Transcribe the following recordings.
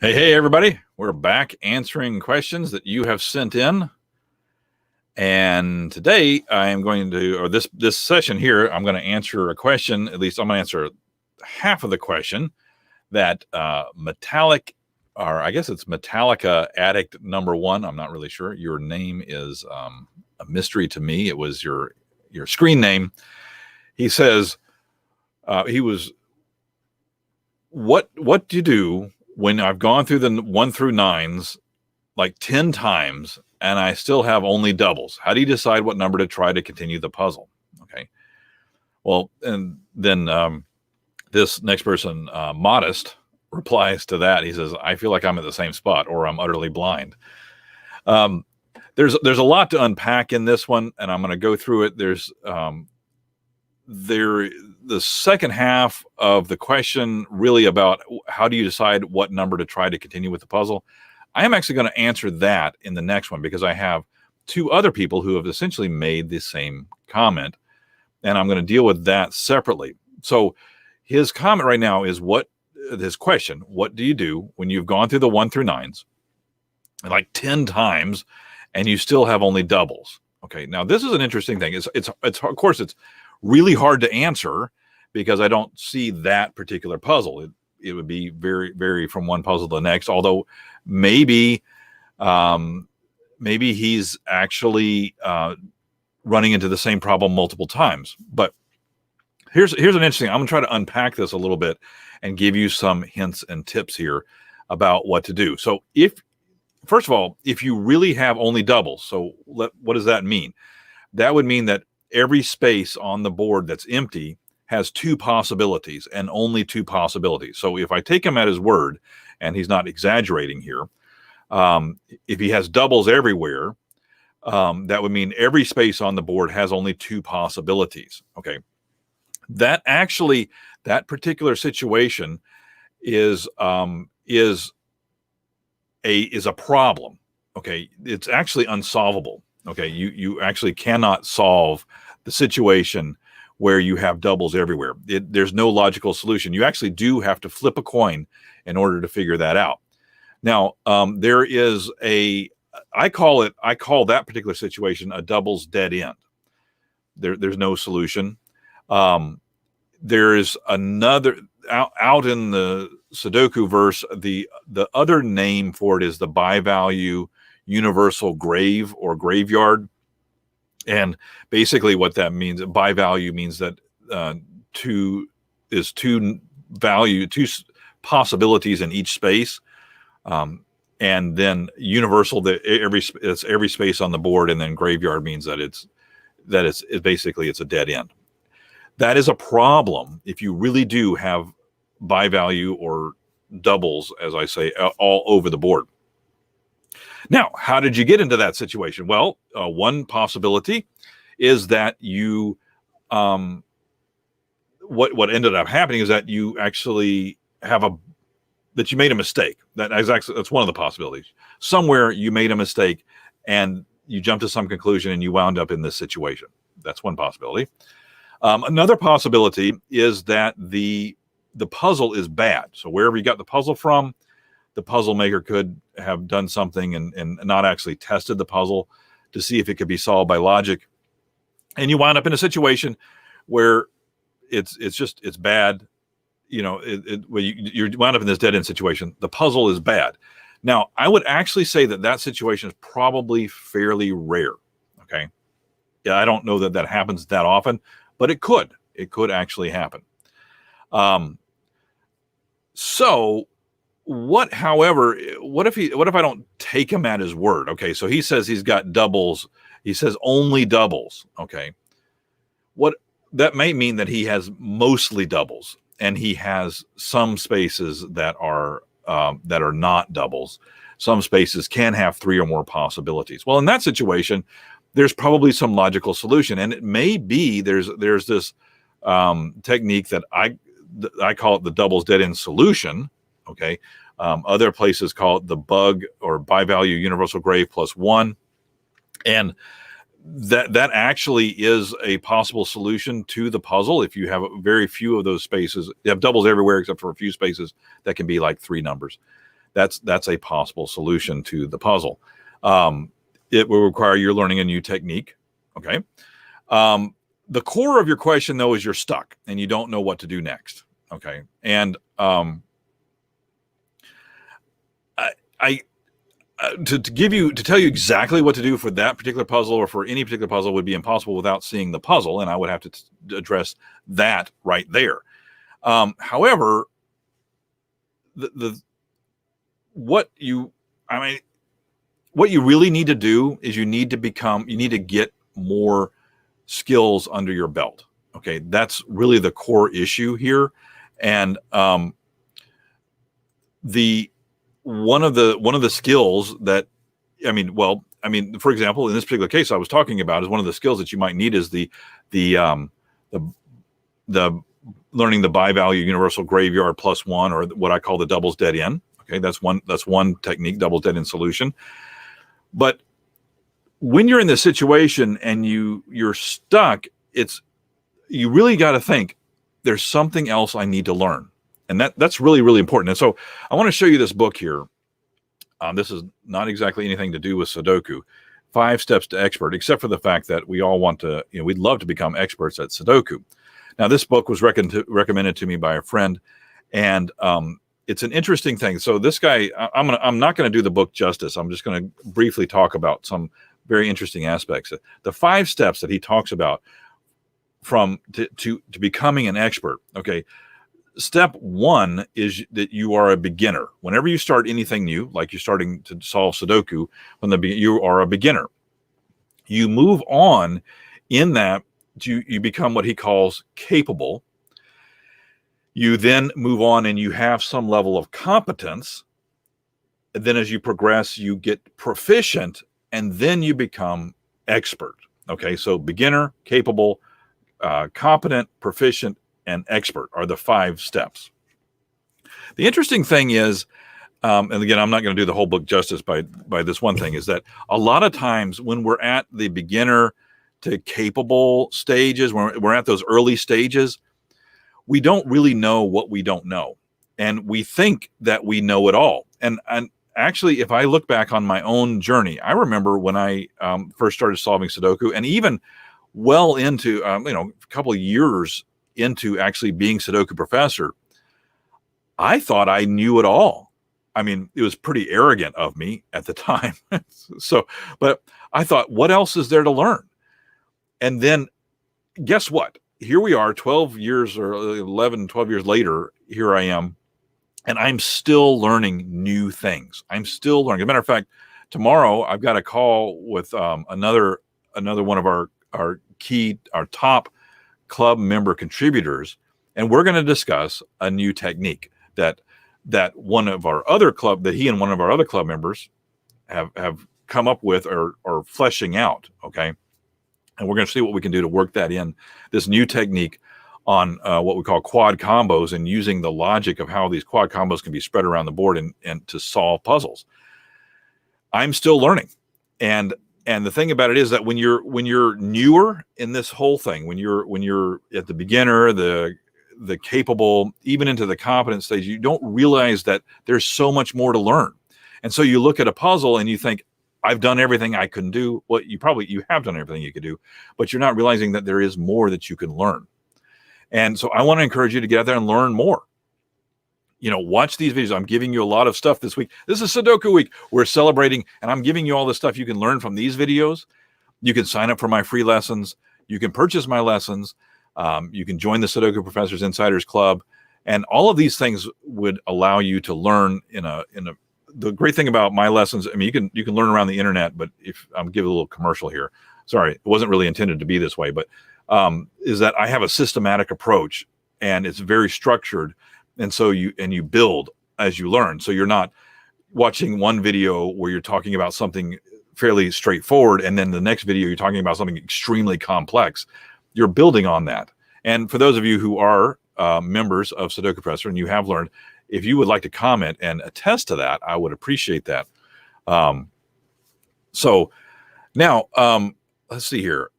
Hey, everybody. We're back answering questions that you have sent in. And today I am going to, or this session here, I'm going to answer a question. At least I'm going to answer half of the question that Metallic, or I guess it's Metallica Addict number one. I'm not really sure. Your name is a mystery to me. It was your screen name. He says, what do you do when I've gone through the 1-through-9s like 10 times and I still have only doubles? How do you decide what number to try to continue the puzzle? Okay. Well, and then this next person, Modest, replies to that. He says, I feel like I'm at the same spot, or I'm utterly blind. There's a lot to unpack in this one, and I'm going to go through it. The second half of the question really about how do you decide what number to try to continue with the puzzle. I am actually going to answer that in the next one because I have two other people who have essentially made the same comment, and I'm going to deal with that separately. So his comment right now is his question, what do you do when you've gone through the 1-through-9s like 10 times and you still have only doubles? Okay. Now this is an interesting thing. It's of course it's really hard to answer because I don't see that particular puzzle. It would be very from one puzzle to the next, although maybe he's actually running into the same problem multiple times. But here's an interesting, I'm going to try to unpack this a little bit and give you some hints and tips here about what to do. So first of all, if you really have only doubles, so what does that mean? That would mean that every space on the board that's empty has two possibilities and only two possibilities. So if I take him at his word, and he's not exaggerating here, if he has doubles everywhere, that would mean every space on the board has only two possibilities. Okay. That particular situation is a problem. Okay. It's actually unsolvable. Okay. You actually cannot solve the situation where you have doubles everywhere. There's no logical solution. You actually do have to flip a coin in order to figure that out. Now, there is I call that particular situation a doubles dead end. There's no solution. There's another out in the Sudoku verse. The other name for it is the bi-value universal grave or graveyard. And basically what that means, by value means that two possibilities in each space. And then universal, it's every space on the board. And then graveyard means that it's basically a dead end. That is a problem if you really do have by value or doubles, as I say, all over the board. Now, how did you get into that situation? Well, one possibility is that you, what ended up happening is that you actually that you made a mistake. That's one of the possibilities. Somewhere you made a mistake and you jumped to some conclusion and you wound up in this situation. That's one possibility. Another possibility is that the puzzle is bad. So wherever you got the puzzle from, the puzzle maker could have done something and not actually tested the puzzle to see if it could be solved by logic. And you wind up in a situation where it's bad. You know, you wind up in this dead end situation. The puzzle is bad. Now, I would actually say that situation is probably fairly rare. Okay. Yeah. I don't know that happens that often, but it could actually happen. So however, what if I don't take him at his word? Okay. So he says he's got doubles. He says only doubles. Okay. What that may mean that he has mostly doubles and he has some spaces that are not doubles. Some spaces can have three or more possibilities. Well, in that situation, there's probably some logical solution. And it may be there's this technique that I call it the doubles dead end solution. Okay. Other places call it the bug or by value universal grave plus one. And that actually is a possible solution to the puzzle. If you have very few of those spaces, you have doubles everywhere except for a few spaces that can be like three numbers. That's a possible solution to the puzzle. It will require you're learning a new technique. Okay. The core of your question, though, is you're stuck and you don't know what to do next. Okay. And to tell you exactly what to do for that particular puzzle or for any particular puzzle would be impossible without seeing the puzzle, and I would have to address that right there. However, what you really need to do is you need to get more skills under your belt. Okay, that's really the core issue here, and one of the skills that for example, in this particular case I was talking about, is one of the skills that you might need is the learning the bi-value universal graveyard +1, or what I call the doubles dead end. Okay, that's one technique, doubles dead end solution. But when you're in this situation and you're stuck, you really got to think, there's something else I need to learn. And that's really, really important. And so I want to show you this book here. This is not exactly anything to do with Sudoku, 5 Steps to Expert, except for the fact that we all want to, we'd love to become experts at Sudoku. Now, this book was recommended to me by a friend, and it's an interesting thing. So this guy, I'm not going to do the book justice. I'm just going to briefly talk about some very interesting aspects. The 5 steps that he talks about to becoming an expert. Okay. Step 1 is that you are a beginner. Whenever you start anything new, like you're starting to solve Sudoku, you are a beginner. You move on in that you become what he calls capable. You then move on and you have some level of competence. And then as you progress, you get proficient, and then you become expert. Okay, so beginner, capable, competent, proficient, and expert are the 5 steps. The interesting thing is, and again, I'm not going to do the whole book justice by this one thing, is that a lot of times when we're at the beginner to capable stages, when we're at those early stages, we don't really know what we don't know. And we think that we know it all. And actually, if I look back on my own journey, I remember when I first started solving Sudoku, and even well into, a couple of years into actually being Sudoku professor, I thought I knew it all. I mean, it was pretty arrogant of me at the time. But I thought, what else is there to learn? And then guess what? Here we are 12 years or 11, 12 years later, here I am, and I'm still learning new things. I'm still learning. As a matter of fact, tomorrow I've got a call with another one of our top club member contributors, and we're going to discuss a new technique that one of our other club, that he and one of our other club members have come up with or fleshing out. Okay. And we're going to see what we can do to work that in, this new technique on what we call quad combos, and using the logic of how these quad combos can be spread around the board and to solve puzzles. I'm still learning. And the thing about it is that when you're newer in this whole thing, when you're at the beginner, the capable, even into the competent stage, you don't realize that there's so much more to learn. And so you look at a puzzle and you think, I've done everything I can do. Well, you have done everything you could do, but you're not realizing that there is more that you can learn. And so I want to encourage you to get out there and learn more. Watch these videos. I'm giving you a lot of stuff this week. This is Sudoku week. We're celebrating, and I'm giving you all the stuff you can learn from these videos. You can sign up for my free lessons. You can purchase my lessons. You can join the Sudoku Professors Insiders Club. And all of these things would allow you to learn the great thing about my lessons, I mean, you can learn around the internet, but if I'm giving a little commercial here, sorry, it wasn't really intended to be this way, but is that I have a systematic approach, and it's very structured. And so you build as you learn. So you're not watching one video where you're talking about something fairly straightforward, and then the next video you're talking about something extremely complex. You're building on that. And for those of you who are members of Sudoku Professor and you have learned, if you would like to comment and attest to that, I would appreciate that. So now let's see here.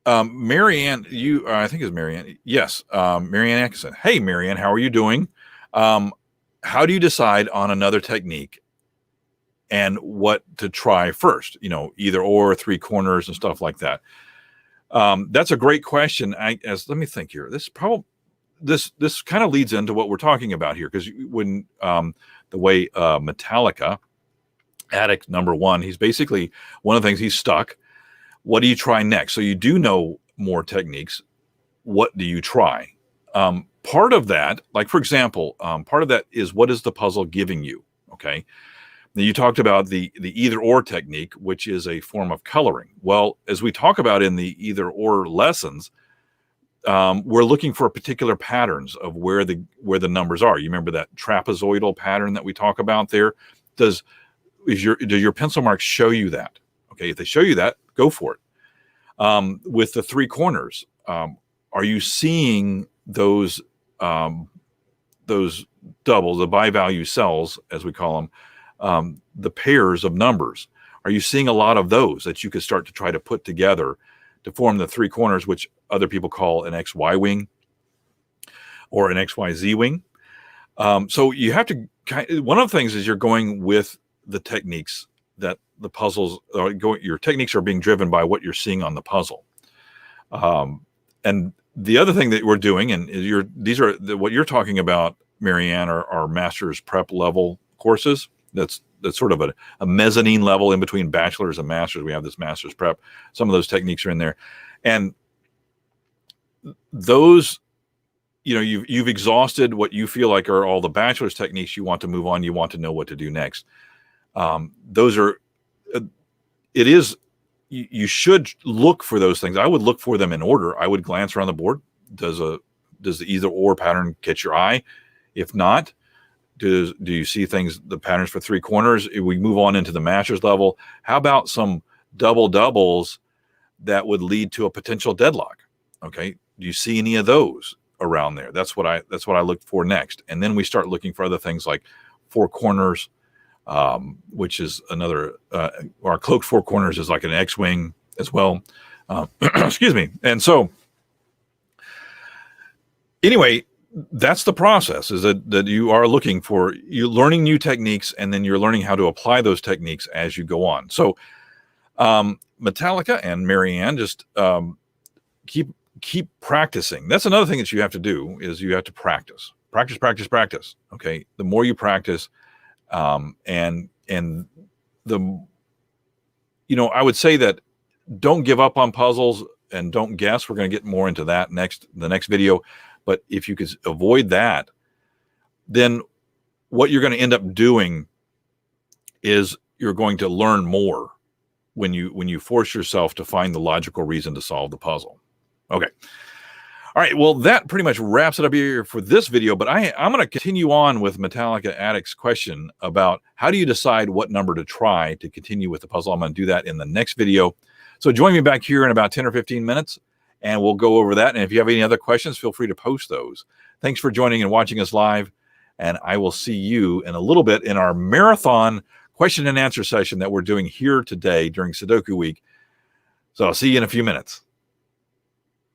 Marianne, I think it's Marianne. Yes. Marianne Atkinson. Hey, Marianne, how are you doing? how do you decide on another technique and what to try first? Either or, three corners and stuff like that. That's a great question. Let me think here. This kind of leads into what we're talking about here, because when the way Metallica addict number one, he's basically, one of the things, he's stuck. What do you try next? So you do know more techniques. What do you try? Part of that, like for example, part of that is, what is the puzzle giving you? Okay. Now you talked about the either or technique, which is a form of coloring. Well, as we talk about in the either or lessons, we're looking for particular patterns of where the numbers are. You remember that trapezoidal pattern that we talk about there? Do your pencil marks show you that? Okay, if they show you that, go for it. With the three corners, are you seeing those doubles, the bi-value cells, as we call them, the pairs of numbers? Are you seeing a lot of those that you could start to try to put together to form the three corners, which other people call an XY wing or an XYZ wing? So you have to, one of the things is, you're going with the techniques that the puzzles are going, your techniques are being driven by what you're seeing on the puzzle. And the other thing that we're doing, and what you're talking about, Marianne, are master's prep level courses. That's sort of a mezzanine level in between bachelor's and master's. We have this master's prep. Some of those techniques are in there. And those, you've exhausted what you feel like are all the bachelor's techniques. You want to move on. You want to know what to do next. Those are, you should look for those things. I would look for them in order. I would glance around the board. Does the either or pattern catch your eye? If not, do you see the patterns for three corners? If we move on into the master's level, how about some doubles that would lead to a potential deadlock? Okay. Do you see any of those around there? That's what I look for next. And then we start looking for other things like four corners, which is another, our cloaked four corners is like an X-wing as well. Excuse me. And so anyway, that's the process, is that you are looking for, you're learning new techniques, and then you're learning how to apply those techniques as you go on. So Metallica and Marianne, just keep practicing. That's another thing that you have to do, is you have to practice. Okay. The more you practice, and I would say that don't give up on puzzles and don't guess. We're going to get more into that the next video. But if you could avoid that, then what you're going to end up doing is you're going to learn more when you force yourself to find the logical reason to solve the puzzle. Okay. All right. Well, that pretty much wraps it up here for this video, but I'm going to continue on with Metallica Addict's question about how do you decide what number to try to continue with the puzzle. I'm going to do that in the next video. So join me back here in about 10 or 15 minutes. And we'll go over that. And if you have any other questions, feel free to post those. Thanks for joining and watching us live. And I will see you in a little bit in our marathon question and answer session that we're doing here today during Sudoku Week. So I'll see you in a few minutes.